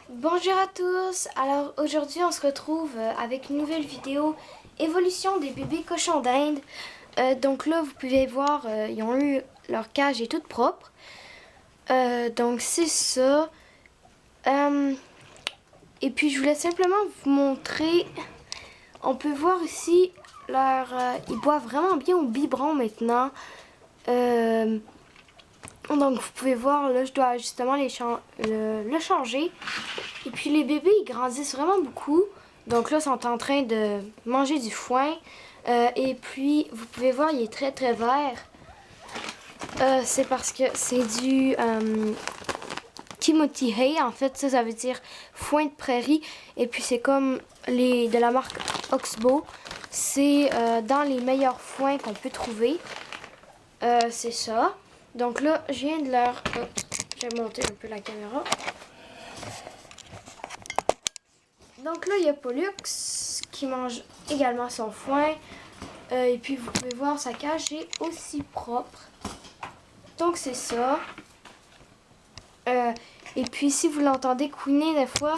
Bonjour à tous, alors aujourd'hui on se retrouve avec une nouvelle vidéo évolution des bébés cochons d'Inde. Donc là vous pouvez voir, ils ont eu leur cage est toute propre. Donc c'est ça. Et puis je voulais simplement vous montrer, on peut voir ici ils boivent vraiment bien au biberon maintenant. Donc vous pouvez voir, là je dois justement le changer. Et puis les bébés ils grandissent vraiment beaucoup. Donc là ils sont en train de manger du foin. Et puis vous pouvez voir il est très très vert. C'est parce que c'est du Timothy Hay. En fait ça veut dire foin de prairie. Et puis c'est comme les de la marque Oxbow. C'est dans les meilleurs foins qu'on peut trouver. C'est ça. Donc là, je viens de leur... je vais monter un peu la caméra. Donc là, il y a Pollux qui mange également son foin. Et puis, vous pouvez voir, sa cage est aussi propre. Donc, c'est ça. Et puis, si vous l'entendez couiner des fois,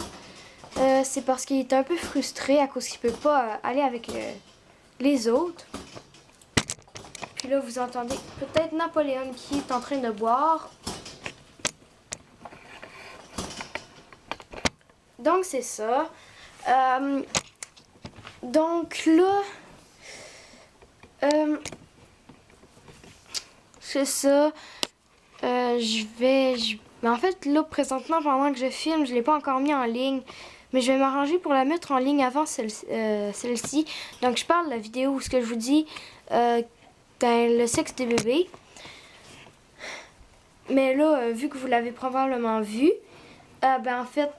c'est parce qu'il est un peu frustré à cause qu'il ne peut pas aller avec les autres. Puis là, vous entendez peut-être Napoléon qui est en train de boire. Donc, c'est ça. Donc là, c'est ça. Mais en fait, là, présentement, pendant que je filme, je ne l'ai pas encore mis en ligne. Mais je vais m'arranger pour la mettre en ligne avant celle-ci. Donc, je parle de la vidéo où ce que je vous dis, le sexe des bébés. Mais là, vu que vous l'avez probablement vu, en fait,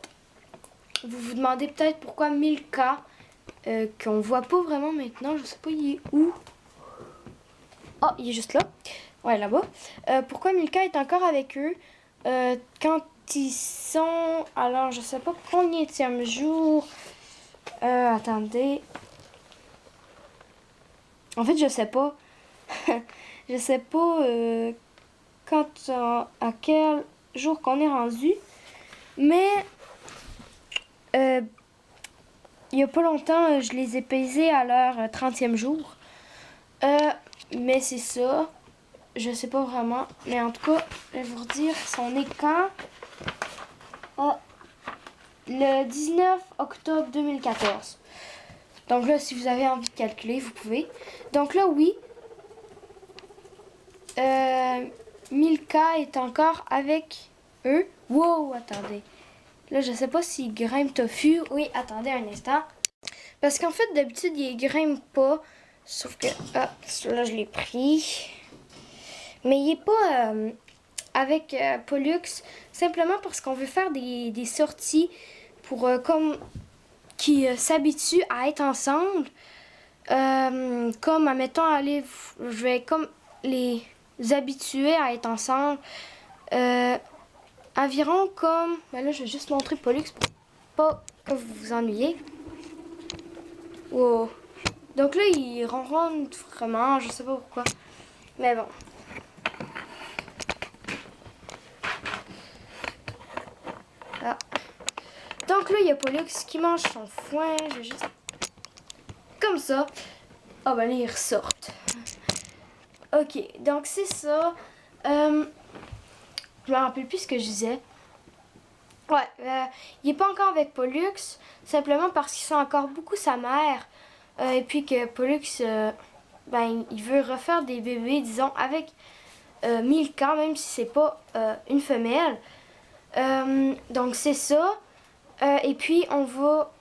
vous vous demandez peut-être pourquoi Milka, qu'on voit pas vraiment maintenant, je sais pas il est où. Oh, il est juste là. Ouais, là-bas. Pourquoi Milka est encore avec eux quand ils sont... Alors, je sais pas combienième jour. Attendez. En fait, je sais pas. Je sais pas à quel jour qu'on est rendu. Mais... il y a pas longtemps, je les ai pesés à leur 30e jour. Mais c'est ça. Je sais pas vraiment. Mais en tout cas, je vais vous redire son écran. Le 19 octobre 2014. Donc là, si vous avez envie de calculer, vous pouvez. Donc là, oui. Milka est encore avec eux. Wow, attendez. Là, je sais pas s'il grimpe tofu. Oui, attendez un instant. Parce qu'en fait, d'habitude, il grimpe pas. Sauf que, là, je l'ai pris. Mais il est pas avec Pollux. Simplement parce qu'on veut faire des sorties pour comme qui s'habituent à être ensemble. Comme, admettons, je vais comme les habituer à être ensemble. Environ comme... Ben là, je vais juste montrer Pollux pour pas que vous vous ennuyez. Wow. Donc là, il ronronne vraiment, je sais pas pourquoi. Mais bon. Ah. Donc là, il y a Pollux qui mange son foin. Je vais juste... Comme ça. Ah ben là, ils ressortent. Ok, donc c'est ça. Je me rappelle plus ce que je disais. Ouais, il est pas encore avec Pollux. Simplement parce qu'il sent encore beaucoup sa mère. Et puis que Pollux, il veut refaire des bébés, disons, avec Milka, même si c'est pas une femelle. Donc c'est ça. Et puis on va...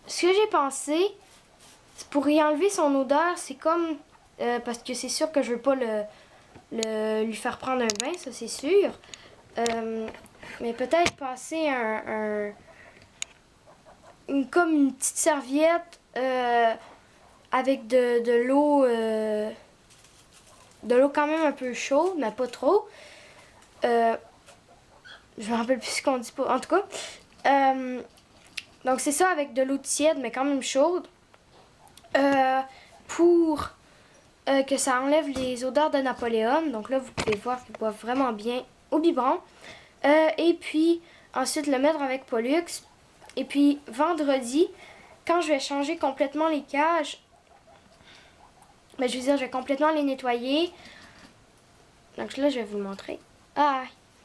Ce que j'ai pensé, c'est pour y enlever son odeur, c'est comme... parce que c'est sûr que je veux pas lui faire prendre un bain, ça c'est sûr. Mais peut-être passer comme une petite serviette avec de l'eau quand même un peu chaude, mais pas trop. Je me rappelle plus ce qu'on dit pas. En tout cas, donc c'est ça avec de l'eau tiède, mais quand même chaude. Pour que ça enlève les odeurs de Napoléon. Donc là, vous pouvez voir qu'il boit vraiment bien au biberon. Et puis, ensuite le mettre avec Pollux. Et puis vendredi, quand je vais changer complètement les cages, ben, je vais complètement les nettoyer. Donc là, je vais vous le montrer. Ah,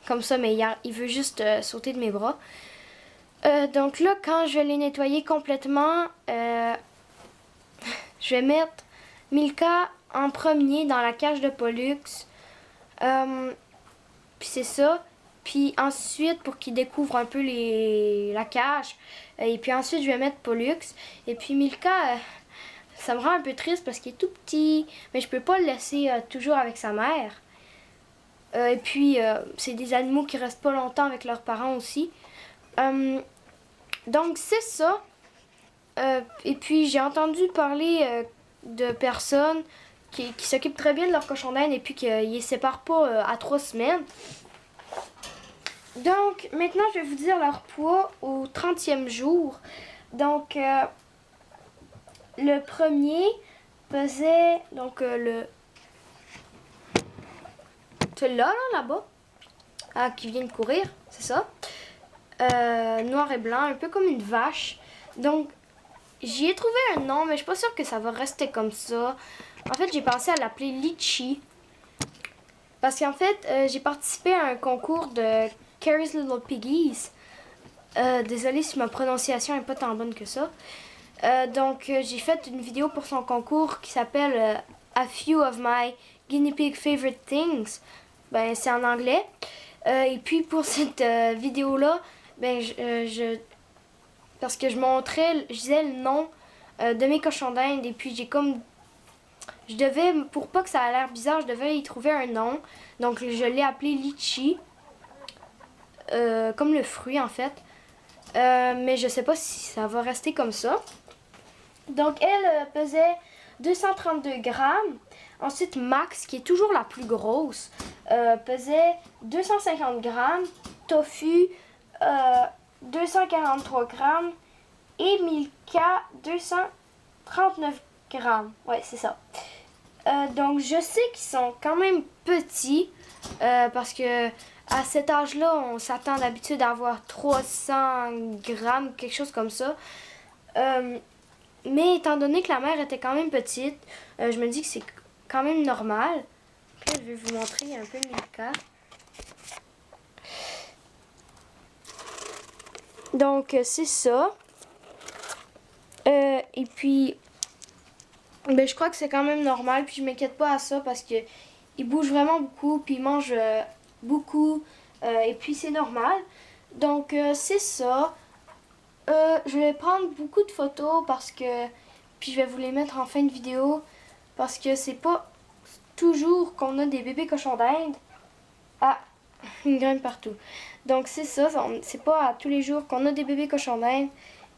comme ça, mais il veut juste sauter de mes bras. Donc là, quand je vais les nettoyer complètement, je vais mettre Milka en premier dans la cage de Pollux. Puis c'est ça. Puis ensuite, pour qu'il découvre un peu la cage. Et puis ensuite, je vais mettre Pollux. Et puis Milka, ça me rend un peu triste parce qu'il est tout petit. Mais je peux pas le laisser toujours avec sa mère. Et puis, c'est des animaux qui restent pas longtemps avec leurs parents aussi. Donc, c'est ça. Et puis, j'ai entendu parler de personnes qui s'occupent très bien de leur cochon d'Inde et puis qu'ils ne les séparent pas à 3 semaines. Donc, maintenant, je vais vous dire leur poids au 30e jour. Donc, le premier pesait, donc celui-là, là-bas, qui vient de courir, c'est ça. Noir et blanc, un peu comme une vache. Donc, j'y ai trouvé un nom, mais je suis pas sûre que ça va rester comme ça. En fait, j'ai pensé à l'appeler Litchi. Parce qu'en fait, j'ai participé à un concours de Carrie's Little Piggies. Désolée si ma prononciation est pas tant bonne que ça. Donc, j'ai fait une vidéo pour son concours qui s'appelle A Few of My Guinea Pig Favorite Things. Ben, c'est en anglais. Et puis, pour cette vidéo-là, ben, parce que je disais le nom de mes cochons d'Inde. Et puis, je devais, pour pas que ça ait l'air bizarre, je devais y trouver un nom. Donc, je l'ai appelé Litchi. Comme le fruit, en fait. Mais je sais pas si ça va rester comme ça. Donc, elle pesait 232 grammes. Ensuite, Max, qui est toujours la plus grosse, pesait 250 grammes. Tofu, 243 grammes. Et Milka, 239 grammes. Ouais, c'est ça. Donc, je sais qu'ils sont quand même petits. Parce que à cet âge-là, on s'attend d'habitude à avoir 300 grammes, quelque chose comme ça. Mais étant donné que la mère était quand même petite, je me dis que c'est quand même normal. Là, je vais vous montrer un peu Milka. Donc, c'est ça. Et puis, ben, je crois que c'est quand même normal. Puis, je m'inquiète pas à ça parce que il bouge vraiment beaucoup. Puis, il mange beaucoup. Et puis, c'est normal. Donc, c'est ça. Je vais prendre beaucoup de photos parce que... Puis, je vais vous les mettre en fin de vidéo. Parce que c'est pas toujours qu'on a des bébés cochons d'Inde. Ah, une graine partout. Donc, c'est ça. C'est pas à tous les jours qu'on a des bébés cochons d'Inde.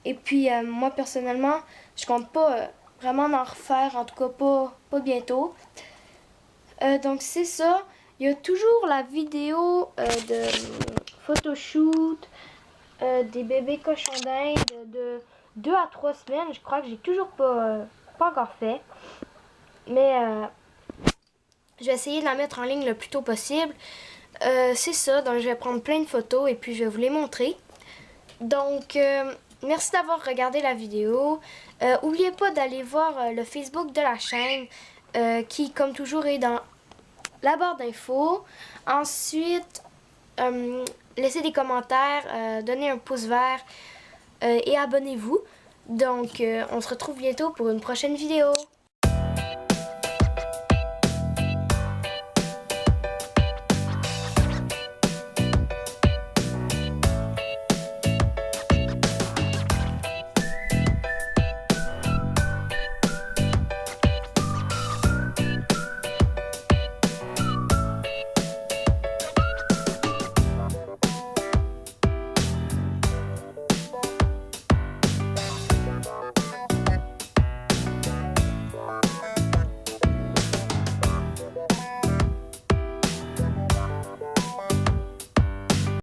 Et puis, moi, personnellement, je compte pas vraiment en refaire. En tout cas, pas bientôt. Donc, c'est ça. Il y a toujours la vidéo de photoshoot des bébés cochons d'Inde de 2 à 3 semaines. Je crois que j'ai toujours pas encore fait. Mais je vais essayer de la mettre en ligne le plus tôt possible. C'est ça. Donc, je vais prendre plein de photos et puis je vais vous les montrer. Donc, merci d'avoir regardé la vidéo. N'oubliez pas d'aller voir le Facebook de la chaîne qui, comme toujours, est dans la barre d'infos. Ensuite, laissez des commentaires, donnez un pouce vert et abonnez-vous. Donc, on se retrouve bientôt pour une prochaine vidéo.